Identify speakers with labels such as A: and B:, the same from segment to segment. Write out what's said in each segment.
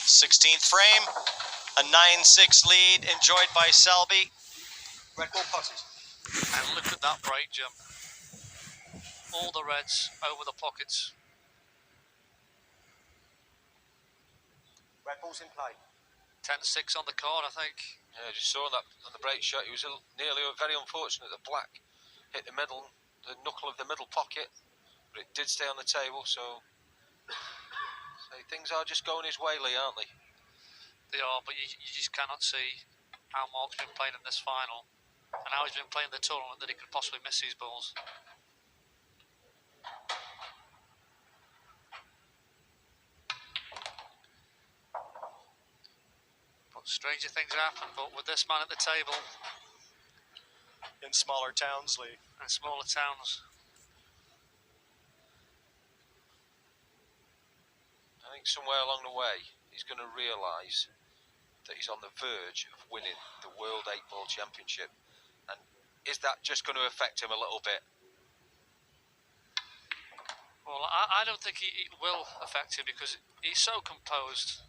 A: 16th frame, a 9-6 lead enjoyed by Selby.
B: Red ball potted.
C: And look at that break jump. All the reds over the pockets.
B: Red ball's in play.
C: 10-6 on the card, I think.
D: Yeah, I just saw that on the break shot. It was nearly very unfortunate that black hit the knuckle of the middle pocket, but it did stay on the table. So things are just going his way, Lee, aren't they?
C: They are, but you just cannot see how Mark's been playing in this final and how he's been playing the tournament that he could possibly miss these balls. But stranger things happen, but with this man at the table.
A: In smaller towns, Lee.
C: And smaller towns.
D: I think somewhere along the way, he's going to realise that he's on the verge of winning the World 8-Ball Championship. And is that just going to affect him a little bit?
C: Well, I don't think it will affect him because he's so composed.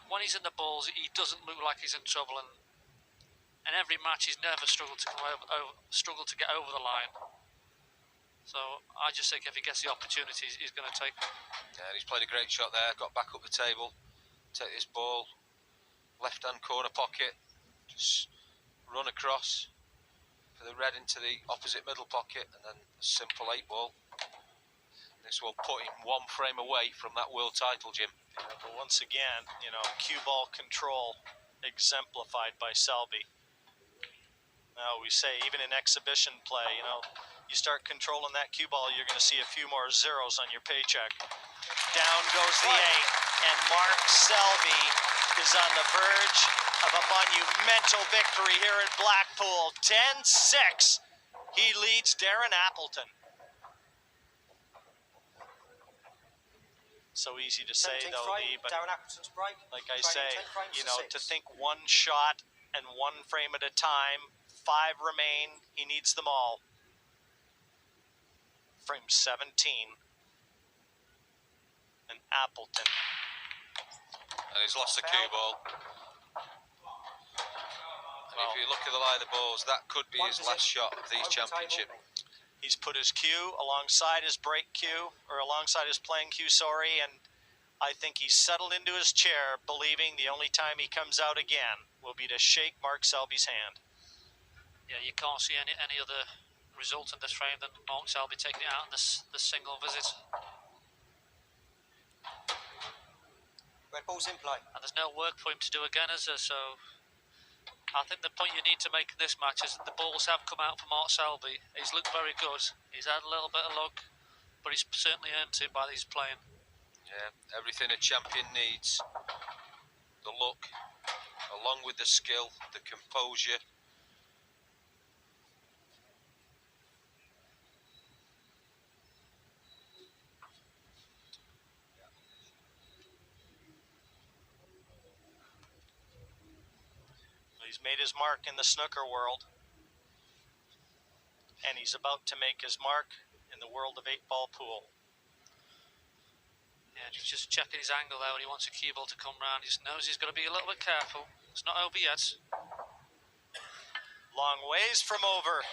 C: When he's in the balls, he doesn't look like he's in trouble, and every match he's never struggled to get over the line. So I just think if he gets the opportunities, he's going to take them.
D: Yeah, he's played a great shot there. Got back up the table, take this ball, left-hand corner pocket, just run across for the red into the opposite middle pocket, and then a simple 8-ball. This will put him one frame away from that world title, Jim.
A: Yeah, but once again, cue ball control exemplified by Selby. Now we say even in exhibition play, you start controlling that cue ball, you're going to see a few more zeros on your paycheck. Down goes the 8, and Mark Selby is on the verge of a monumental victory here at Blackpool. 10-6. He leads Darren Appleton. So easy to say, though, Lee, but
B: Darren Appleton's break.
A: like I say, to think one shot and one frame at a time, 5 remain, he needs them all. Frame 17. And Appleton.
D: And he's lost the cue ball. And if you look at the lie of the balls, that could be his last shot of these championship.
A: He's put his cue alongside his break cue, or alongside his playing cue, sorry, and I think he's settled into his chair, believing the only time he comes out again will be to shake Mark Selby's hand.
C: Yeah, you can't see any other result in this frame than Mark Selby taking it out in this single visit.
B: Red ball's in play.
C: And there's no work for him to do again, is there? So I think the point you need to make in this match is that the balls have come out for Mark Selby. He's looked very good. He's had a little bit of luck, but he's certainly earned it by these playing.
D: Yeah, everything a champion needs. The luck, along with the skill, the composure.
A: He's made his mark in the snooker world, and he's about to make his mark in the world of 8-ball pool.
C: Yeah, he's just checking his angle there when he wants a cue ball to come round. He just knows he's got to be a little bit careful. It's not over yet.
A: Long ways from over.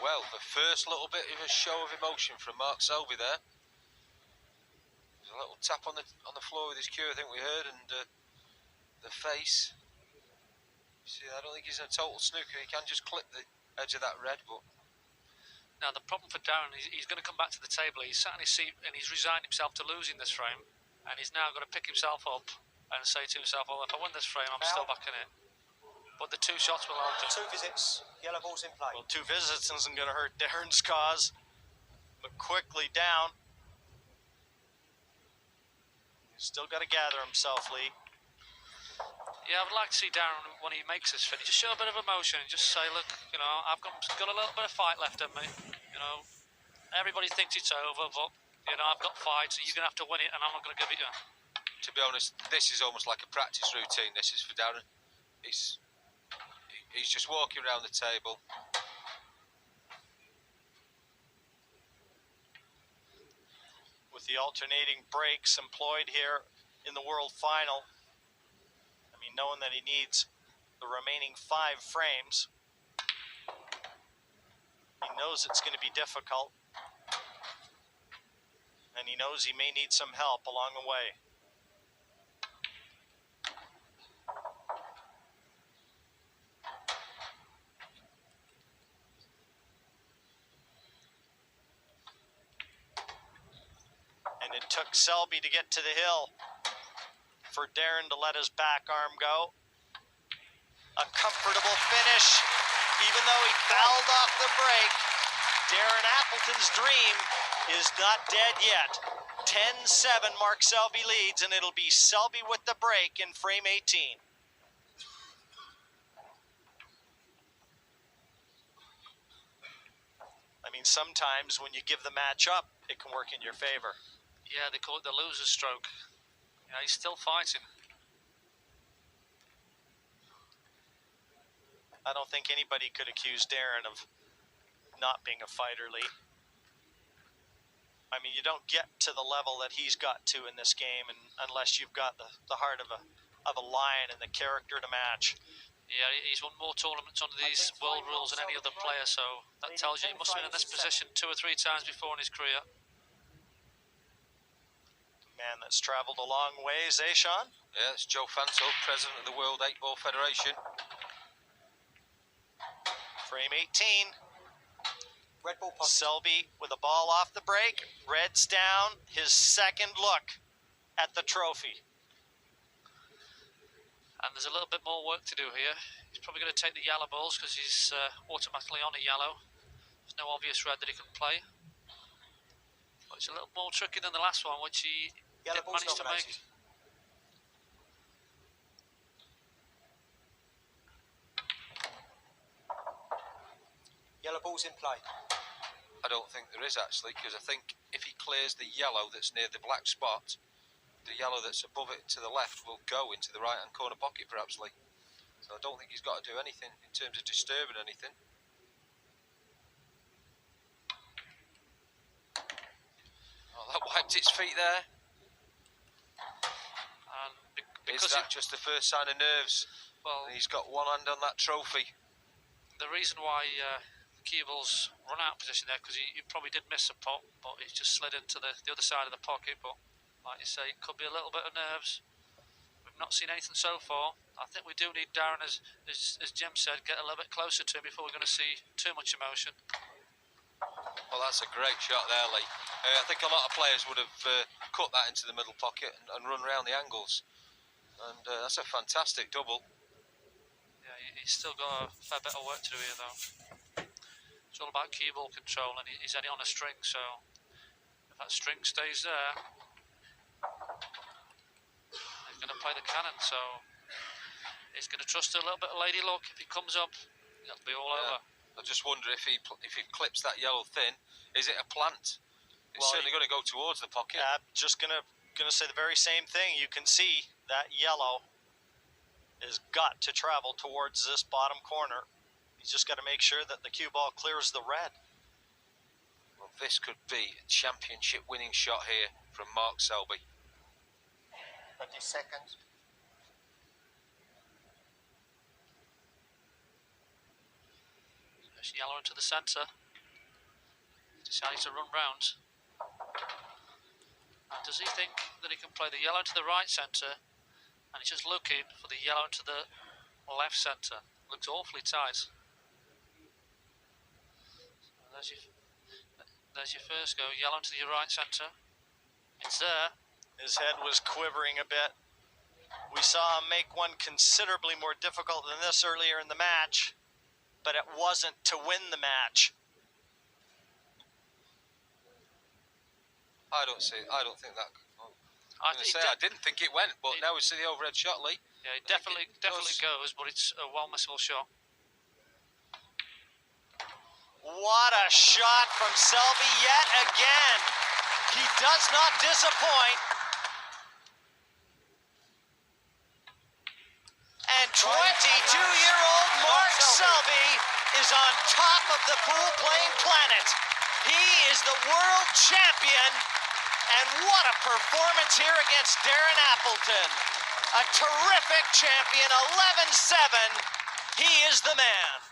D: Well, the first little bit of a show of emotion from Mark Selby there. There's a little tap on the floor with his cue, I think we heard, and the face. See, I don't think he's a total snooker. He can just clip the edge of that red, but...
C: Now, the problem for Darren is he's going to come back to the table. He's sat in his seat and he's resigned himself to losing this frame. And he's now got to pick himself up and say to himself, well, if I win this frame, I'm still back in it. But the 2 shots will help him.
B: 2 visits. Yellow ball's in play.
A: Well, 2 visits isn't going to hurt Darren's cause. But quickly down. He's still got to gather himself, Lee.
C: Yeah, I would like to see Darren, when he makes this finish, just show a bit of emotion and just say, look, I've got a little bit of fight left in me. Everybody thinks it's over, but, I've got fight, so you're going to have to win it, and I'm not going to give it to you.
D: To be honest, this is almost like a practice routine, this is for Darren. He's just walking around the table.
A: With with the alternating brakes employed here in the World Final. I mean, knowing that he needs the remaining 5 frames, he knows it's going to be difficult, and he knows he may need some help along the way. And it took Selby to get to the hill for Darren to let his back arm go. A comfortable finish, even though he fouled off the brake. Darren Appleton's dream is not dead yet. 10-7, Mark Selby leads, and it'll be Selby with the break in frame 18. I mean, sometimes when you give the match up, it can work in your favor.
C: Yeah, they call it the loser's stroke. Yeah, he's still fighting.
A: I don't think anybody could accuse Darren of not being a fighter, Lee. I mean, you don't get to the level that he's got to in this game unless you've got the heart of a lion and the character to match.
C: Yeah, he's won more tournaments under these world rules than any other player, so that tells you he must have been in this position 2 or 3 times before in his career.
A: Man that's traveled a long ways, eh, Sean?
D: Yeah, it's Joe Fanto, president of the World 8-Ball Federation.
A: Frame 18.
B: Red ball potted.
A: Selby with a ball off the break. Red's down. His second look at the trophy.
C: And there's a little bit more work to do here. He's probably going to take the yellow balls because he's automatically on a yellow. There's no obvious red that he can play. But it's a little more tricky than the last one, which he
B: Yellow
C: did
B: ball's
C: manage to make.
B: nominated. Yellow ball's in play.
D: I don't think there is actually, because I think if he clears the yellow that's near the black spot, the yellow that's above it to the left will go into the right hand corner pocket perhaps, Lee. So I don't think he's got to do anything in terms of disturbing anything. Oh, that wiped its feet there.
C: And
D: Is
C: because
D: that just the first sign of nerves?
C: well,
D: He's got one hand on that trophy.
C: the reason why the cue ball's run out of position there, because he probably did miss a pot, but it's just slid into the other side of the pocket. But like you say, it could be a little bit of nerves. We've not seen anything so far. I think we do need Darren, as Jim said, get a little bit closer to him before we're going to see too much emotion.
D: Well, that's a great shot there, Lee. I think a lot of players would have cut that into the middle pocket and run around the angles. And that's a fantastic double.
C: Yeah, he's still got a fair bit of work to do here, though. It's all about cue ball control, and he's only on a string, so if that string stays there, he's going to play the cannon, so he's going to trust a little bit of lady luck. If he comes up, it'll be all over.
D: I just wonder if he clips that yellow thin, is it a plant? It's certainly going to go towards the pocket.
A: Just gonna say the very same thing. You can see that yellow has got to travel towards this bottom corner. He's just got to make sure that the cue ball clears the red.
D: Well, this could be a championship winning shot here from Mark Selby.
B: 30 seconds.
C: There's yellow into the centre. Decided to run round. And does he think that he can play the yellow into the right centre? And he's just looking for the yellow into the left centre. Looks awfully tight. There's your first go. Yellow into your right centre. It's there.
A: His head was quivering a bit. We saw him make one considerably more difficult than this earlier in the match, but it wasn't to win the match.
D: I don't think that.
C: I
D: didn't think it went, but now we see the overhead shot, Lee.
C: Yeah, it definitely goes, but it's a well-missable shot.
A: What a shot from Selby yet again. He does not disappoint. And 22-year-old Mark Selby is on top of the pool playing planet. He is the world champion And what a performance here against Darren Appleton. A terrific champion, 11-7. He is the man.